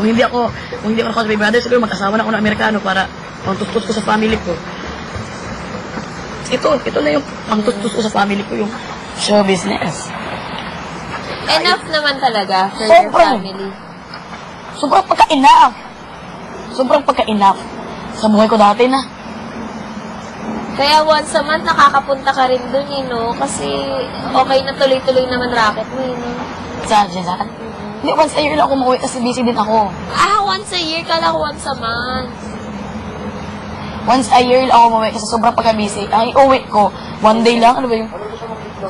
Kung hindi ako nakausap Big Brother, siguro mag-asawa na ako ng Amerikano para pangtustos ko sa family ko. Ito na yung pangtustos ko sa family ko, yung show business. Enough naman talaga for your family. Sobrang pagka-enough. Sobrang pagka-enough. Sa buhay ko dati na. Kaya once a month, nakakapunta ka rin dun, no? Kasi okay na tuloy-tuloy naman racket mo, no? Sa Jezan? Hindi, once a year lang ako mauwi kasi busy din ako. Once a year? Kala ko once a month. Once a year lang ako mauwi kasi sobrang pagka-busy. Ang uwi ko, one day lang, ano ba yung...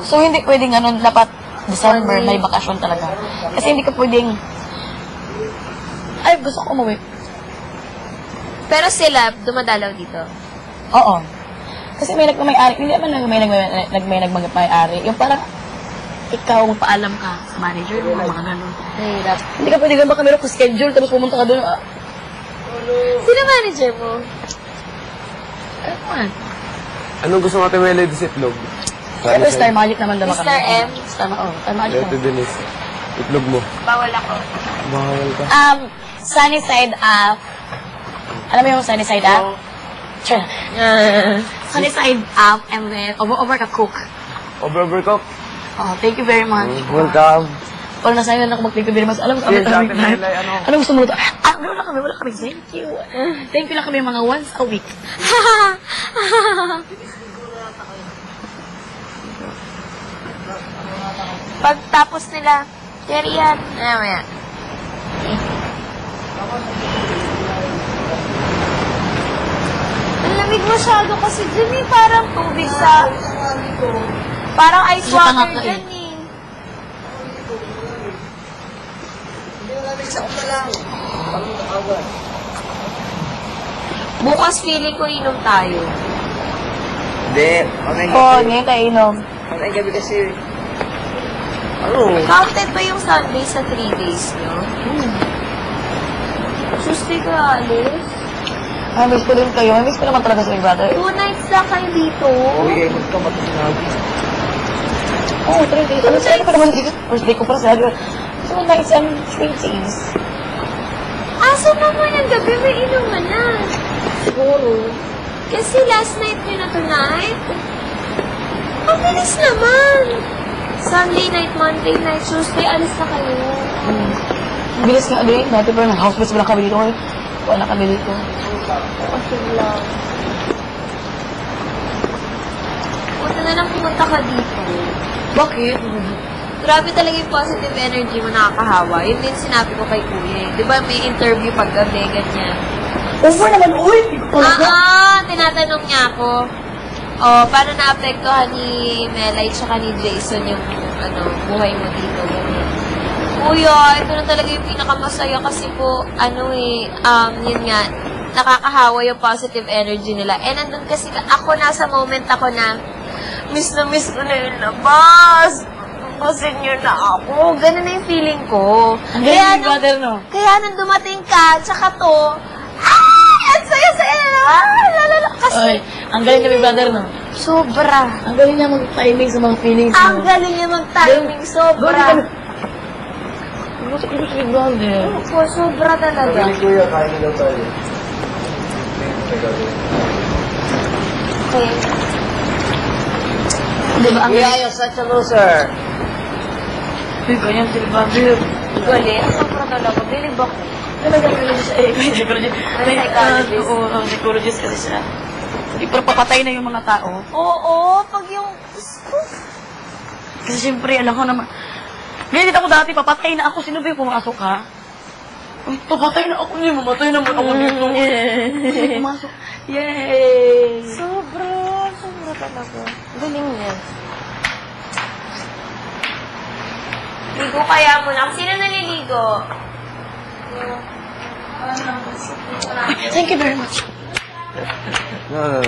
So, hindi pwedeng dapat December, may bakasyon talaga. Kasi hindi ka pwedeng... Ay, gusto ko umuwi. Pero sila, dumadalaw dito? Oo. Kasi may nagmamay-ari. Hindi naman may nagmamay-ari. Yung parang ikaw magpaalam ka sa manager mo, mga ganun. Mahirap. Hindi ka pwede ganun, baka meron ko schedule, tapos pumunta ka doon. Sino manager mo? Ano man? Anong gusto natin may ladies itlog? Pero Star Magic naman daw Mr. M? Star Magic Ito naman. Denise. Itlog mo. Bawal ako. Bawal ka. Sunny side up. Alam mo yung sunny side up? Sure. Sunny side up and then over ka cook. Overcook. Oh, thank you very much. Welcome. Pag nasayin na ako mag-thank you very much. Alam mo kami ano gusto mo ito? Wala kami. Thank you. Thank you lang kami mga once a week. Pagtapos nila, Jerry yan. Maya. Ang lamig masyado kasi dyan eh. Parang tubig sa... Parang ice water dyan eh. Bukas feeling ko inom tayo. Hindi. Ngayon tayo inom. Ang gabi kasi. Ano? Counted ba yung Sunday sa 3 days nyo? Tuesday ka alis? Miss ko din kayo. Miss ko naman talaga sa Big Brother. 2 nights lang kayo dito. Okay, magkamat na sinabi. Oo, 3 days. Ano sa'yo pa naman dito? First day ko para sa 2 nights and 3 days. So naman ang gabi may inuman na. Siguro. Kasi last night nyo na tonight. Ang bilis naman. Sunday night, Monday night, Tuesday, alis na kayo. Bilis nga din. Dati pa ng housemates wala kami dito. Wala kami dito. Okay lang. Punta na lang pumunta ka dito. Bakit? Grabe talaga yung positive energy mo, nakakahawa. Yun din sinabi ko kay Kuya. Di ba may interview pag gabi, ganyan. Over naman, uy! Tinatanong niya ako. Paano naapektuhan ni Melay tsaka ni Jason yung buhay mo dito, ganyan. Kuya, ito na talaga yung pinakamasaya kasi po, yun nga, nakakahawa yung positive energy nila. And nandun kasi ako nasa moment ako na miss ko na yung labas. Senior na ako. Ganun na yung feeling ko. Ang galing yung brother, no? Kaya nang dumating ka, tsaka to, ang saya-saya na. Kasi, ang galing na Big Brother, no? sobra. Ang galing niya mag-timing sa mga feelings, no? Ang galing niya mag-timing, sobra. Gusto ko sa Big Brother. Opo, sobra talaga. Kuya, kain na daw tayo. Okay. Diba, ang Kuya, you're such a loser. ganyan si Big Brother. Galing, sobra talaga. Bilig ako. Psychologist kasi siya. Pero papatay na yung mga tao. Oo, pag yung... Kasi siyempre, alam ko naman. Ganyan ako dati, papatay na ako. Sino ba yung pumasok, ha? Uy, papatay na ako niya. Mamatay na ako dito. Sino pumasok? Yay! Sobra talaga. Galing niya. Ligo kaya mo lang. Sino naliligo? Thank you very much. No.